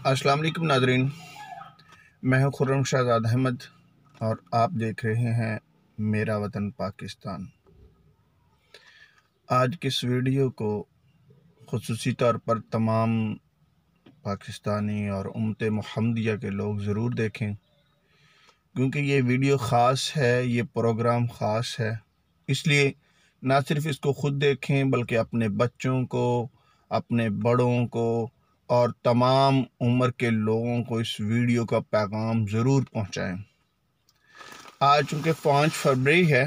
अस्सलाम वालेकुम नाज़रीन, मैं हूं खुर्रम शहजाद अहमद और आप देख रहे हैं मेरा वतन पाकिस्तान। आज की इस वीडियो को ख़ुसूसी तौर पर तमाम पाकिस्तानी और उम्मत मुहम्मदिया के लोग ज़रूर देखें, क्योंकि ये वीडियो ख़ास है, ये प्रोग्राम ख़ास है। इसलिए ना सिर्फ इसको ख़ुद देखें बल्कि अपने बच्चों को, अपने बड़ों को और तमाम उम्र के लोगों को इस वीडियो का पैगाम ज़रूर पहुंचाएं। आज चूँकि 5 फरवरी है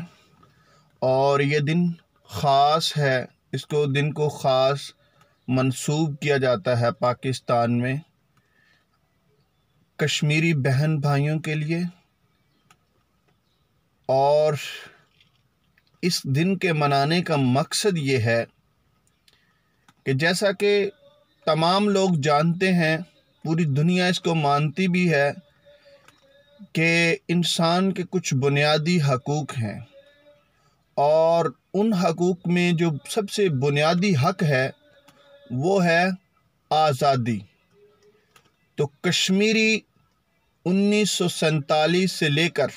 और ये दिन ख़ास है, इसको दिन को ख़ास मंसूब किया जाता है पाकिस्तान में कश्मीरी बहन भाइयों के लिए। और इस दिन के मनाने का मकसद ये है कि जैसा कि तमाम लोग जानते हैं, पूरी दुनिया इसको मानती भी है कि इंसान के कुछ बुनियादी हकूक़ हैं और उन हकूक़ में जो सबसे बुनियादी हक है वो है आज़ादी। तो कश्मीरी 1947 से लेकर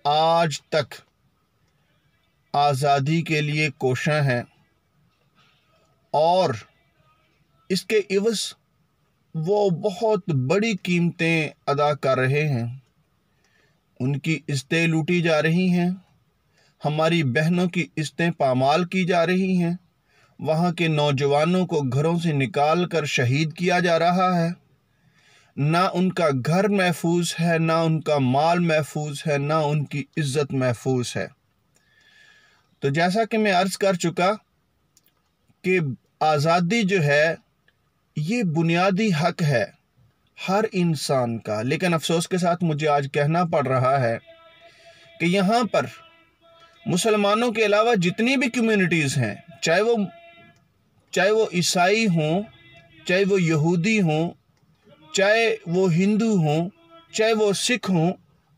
आज तक आज़ादी के लिए कोशां हैं और इसके इवज़ वो बहुत बड़ी कीमतें अदा कर रहे हैं। उनकी इज़्ज़तें लूटी जा रही हैं, हमारी बहनों की इज़्ज़तें पामाल की जा रही हैं, वहाँ के नौजवानों को घरों से निकाल कर शहीद किया जा रहा है। ना उनका घर महफूज है, ना उनका माल महफूज है, ना उनकी इज़्ज़त महफूज है। तो जैसा कि मैं अर्ज़ कर चुका कि आज़ादी जो है ये बुनियादी हक है हर इंसान का, लेकिन अफसोस के साथ मुझे आज कहना पड़ रहा है कि यहाँ पर मुसलमानों के अलावा जितनी भी कम्युनिटीज़ हैं, चाहे वो ईसाई हों, चाहे वो यहूदी हों, चाहे वो हिंदू हों, चाहे वो सिख हों,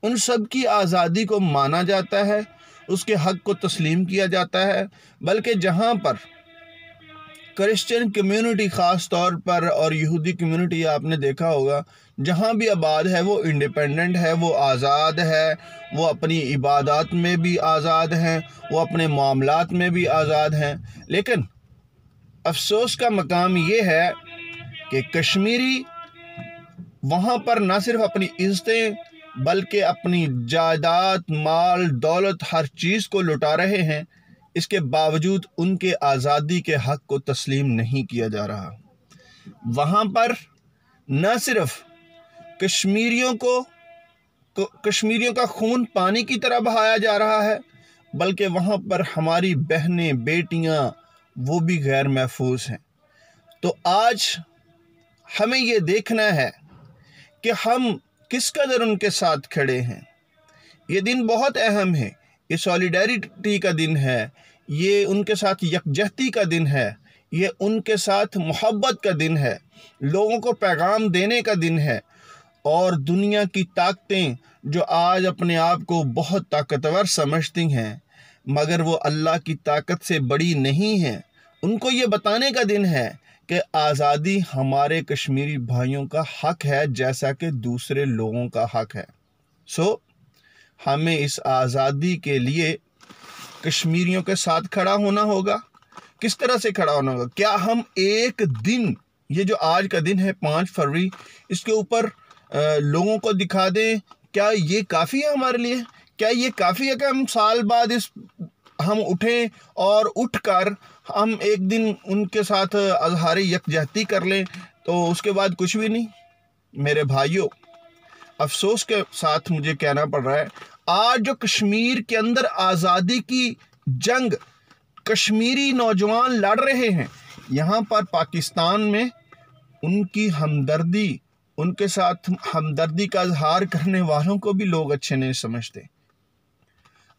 उन सब की आज़ादी को माना जाता है, उसके हक़ को तस्लीम किया जाता है। बल्कि जहाँ पर क्रिश्चियन कम्युनिटी ख़ास तौर पर और यहूदी कम्युनिटी आपने देखा होगा, जहाँ भी आबाद है वो इंडिपेंडेंट है, वो आज़ाद है, वो अपनी इबादत में भी आज़ाद हैं, वो अपने मामलात में भी आज़ाद हैं। लेकिन अफसोस का मकाम ये है कि कश्मीरी वहाँ पर ना सिर्फ अपनी इज़्ज़तें बल्कि अपनी जायदाद, माल, दौलत, हर चीज़ को लुटा रहे हैं। इसके बावजूद उनके आज़ादी के हक़ को तस्लीम नहीं किया जा रहा। वहाँ पर न सिर्फ कश्मीरियों का खून पानी की तरह बहाया जा रहा है, बल्कि वहाँ पर हमारी बहनें, बेटियाँ वो भी गैर महफूज हैं। तो आज हमें ये देखना है कि हम किस कदर उनके साथ खड़े हैं। ये दिन बहुत अहम है, ये सॉलिडेरिटी का दिन है, ये उनके साथ यकजहती का दिन है, ये उनके साथ मोहब्बत का दिन है, लोगों को पैगाम देने का दिन है। और दुनिया की ताकतें जो आज अपने आप को बहुत ताकतवर समझती हैं, मगर वो अल्लाह की ताकत से बड़ी नहीं हैं, उनको ये बताने का दिन है कि आज़ादी हमारे कश्मीरी भाइयों का हक़ है जैसा कि दूसरे लोगों का हक़ है। हमें इस आज़ादी के लिए कश्मीरियों के साथ खड़ा होना होगा। किस तरह से खड़ा होना होगा? क्या हम एक दिन, ये जो आज का दिन है 5 फरवरी, इसके ऊपर लोगों को दिखा दें? क्या ये काफ़ी है हमारे लिए? क्या ये काफ़ी है कि हम साल बाद हम उठें और उठकर हम एक दिन उनके साथ अज़हार यकजहती कर लें, तो उसके बाद कुछ भी नहीं? मेरे भाइयों, अफसोस के साथ मुझे कहना पड़ रहा है, आज जो कश्मीर के अंदर आज़ादी की जंग कश्मीरी नौजवान लड़ रहे हैं, यहाँ पर पाकिस्तान में उनकी हमदर्दी, उनके साथ हमदर्दी का इजहार करने वालों को भी लोग अच्छे नहीं समझते।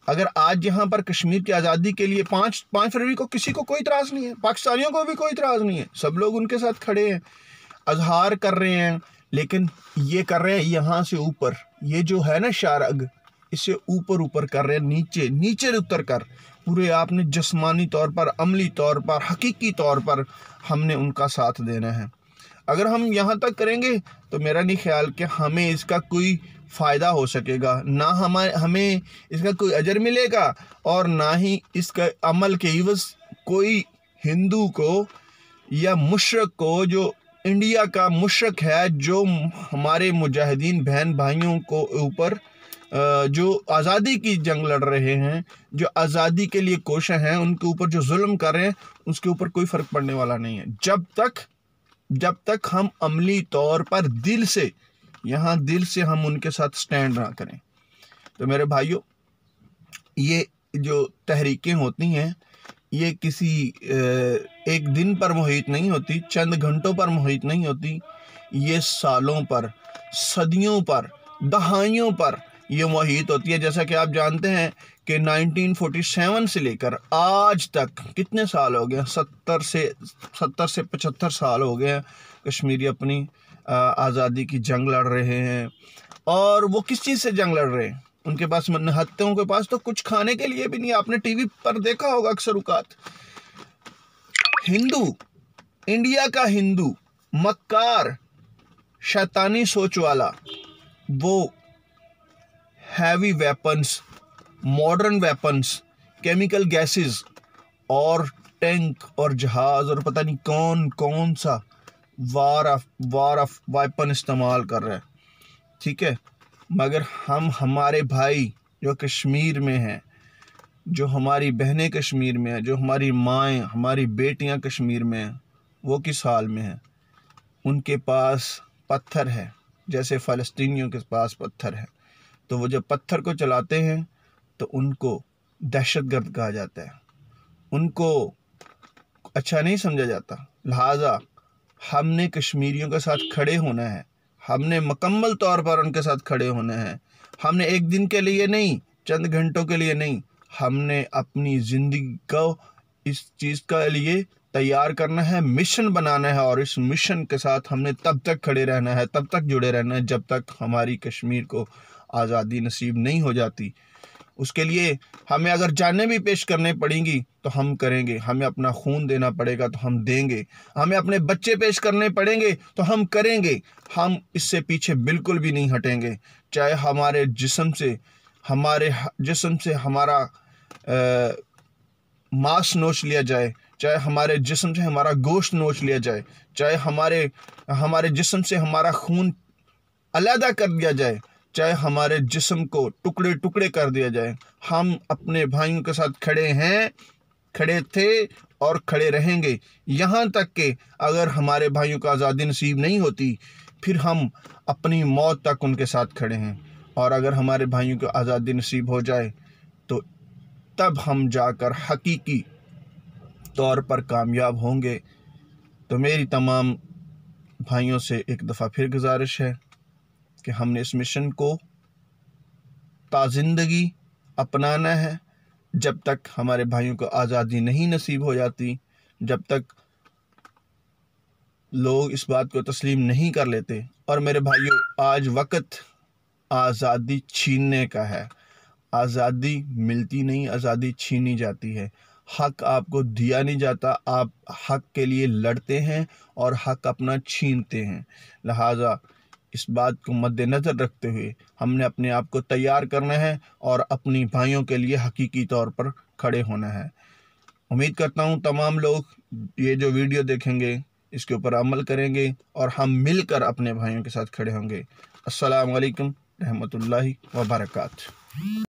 अगर आज यहाँ पर कश्मीर की आज़ादी के लिए 5 फरवरी को किसी को कोई इतराज़ नहीं है, पाकिस्तानियों को भी कोई इतराज़ नहीं है, सब लोग उनके साथ खड़े हैं, इजहार कर रहे हैं। लेकिन ये कर रहे हैं यहाँ से ऊपर, ये जो है ना शारग, इसे ऊपर कर रहे हैं, नीचे उतर कर पूरे आपने जिस्मानी तौर पर, अमली तौर पर, हकीकी तौर पर हमने उनका साथ देना है। اگر ہم یہاں تک کریں گے تو میرا نہیں خیال کہ ہمیں اس کا کوئی فائدہ ہو سکے گا، نہ ہمیں اس کا کوئی اجر ملے گا، اور نہ ہی اس کا عمل کے عوض کوئی ہندو کو یا مشرق کو، جو انڈیا کا مشرق ہے، جو ہمارے مجاہدین بہن بھائیوں کو اوپر جو آزادی کی جنگ لڑ رہے ہیں، جو آزادی کے لیے کوشاں ہیں، ان کے اوپر جو ظلم کر رہے ہیں، اس کے اوپر کوئی فرق پڑنے والا نہیں ہے جب تک ہم عملی طور پر دل سے ہم ان کے ساتھ سٹینڈ نہ کریں۔ تو میرے بھائیوں، یہ جو تحریکیں ہوتی ہیں یہ کسی ایک دن پر محیط نہیں ہوتی، چند گھنٹوں پر محیط نہیں ہوتی، یہ سالوں پر، صدیوں پر، دہائیوں پر یہ محیط ہوتی ہے۔ جیسا کہ آپ جانتے ہیں کہ 1947 سے لے کر آج تک کتنے سال ہو گئے، 70 سے 75 سال ہو گئے ہیں کشمیری اپنی آزادی کی جنگ لڑ رہے ہیں۔ اور وہ کس چیز سے جنگ لڑ رہے ہیں؟ ان کے پاس نہتوں کے پاس تو کچھ کھانے کے لیے بھی نہیں۔ آپ نے ٹی وی پر دیکھا ہوگا اکثر اوقات، ہندو، انڈیا کا ہندو، مکار، شیطانی سوچ والا، وہ heavy weapons, modern weapons, chemical gases اور ٹینک اور جہاز اور پتہ نہیں کون سا وار آف ویپن استعمال کر رہے ہیں، ٹھیک ہے؟ مگر ہمارے بھائی جو کشمیر میں ہیں، جو ہماری بہنیں کشمیر میں ہیں، جو ہماری مائیں، ہماری بیٹیاں کشمیر میں ہیں، وہ کس حال میں ہیں؟ ان کے پاس پتھر ہے، جیسے فلسطینیوں کے پاس پتھر ہے۔ تو وہ جب پتھر کو چلاتے ہیں تو ان کو دہشت گرد کہا جاتا ہے، ان کو اچھا نہیں سمجھا جاتا۔ لہٰذا ہم نے کشمیریوں کے ساتھ کھڑے ہونا ہے، ہم نے مکمل طور پر ان کے ساتھ کھڑے ہونا ہے۔ ہم نے ایک دن کے لیے نہیں، چند گھنٹوں کے لیے نہیں، ہم نے اپنی زندگی کو اس چیز کے لیے تیار کرنا ہے، مشن بنانا ہے، اور اس مشن کے ساتھ ہم نے تب تک کھڑے رہنا ہے، تب تک جڑے رہنا ہے جب تک ہماری کشمیر کو آزادی نصیب نہیں ہو جاتی۔ اس کے لیے ہمیں اگر جانیں بھی پیش کرنے پڑیں گی تو ہم کریں گے، ہمیں اپنا خون دینا پڑے گا تو ہم دیں گے، ہمیں اپنے بچے پیش کرنے پڑیں گے تو ہم کریں گے، ہم اس سے پیچھے بالکل بھی نہیں ہٹیں گے، چاہے ہمارے جسم سے ہمارا ماس نوچ لیا جائے، چاہے ہمارے جسم سے ہمارا گوشت نوچ لیا جائے، چاہے ہمارے جسم سے ہمارا خون علیحدہ کر دیا جائے، چاہے ہمارے جسم کو ٹکڑے ٹکڑے کر دیا جائے، ہم اپنے بھائیوں کے ساتھ کھڑے ہیں، کھڑے تھے اور کھڑے رہیں گے، یہاں تک کہ اگر ہمارے بھائیوں کو آزادی نصیب نہیں ہوتی پھر ہم اپنی موت تک ان کے ساتھ کھڑے ہیں، اور اگر ہمارے بھائیوں کو آزادی نصیب ہو جائے تو تب ہم جا کر حقیقی طور پر کامیاب ہوں گے۔ تو میری تمام بھائیوں سے ایک دفعہ پھر گزارش ہے کہ ہم نے اس مشن کو تا زندگی اپنانا ہے، جب تک ہمارے بھائیوں کو آزادی نہیں نصیب ہو جاتی، جب تک لوگ اس بات کو تسلیم نہیں کر لیتے۔ اور میرے بھائیوں، آج وقت آزادی چھیننے کا ہے، آزادی ملتی نہیں، آزادی چھینی جاتی ہے، حق آپ کو دیا نہیں جاتا، آپ حق کے لیے لڑتے ہیں اور حق اپنا چھینتے ہیں۔ لہٰذا اس بات کو مد نظر رکھتے ہوئے ہم نے اپنے آپ کو تیار کرنا ہے اور اپنی بھائیوں کے لیے حقیقی طور پر کھڑے ہونا ہے۔ امید کرتا ہوں تمام لوگ یہ جو ویڈیو دیکھیں گے اس کے اوپر عمل کریں گے اور ہم مل کر اپنے بھائیوں کے ساتھ کھڑے ہوں گے۔ السلام علیکم رحمۃ اللہ وبرکاتہ۔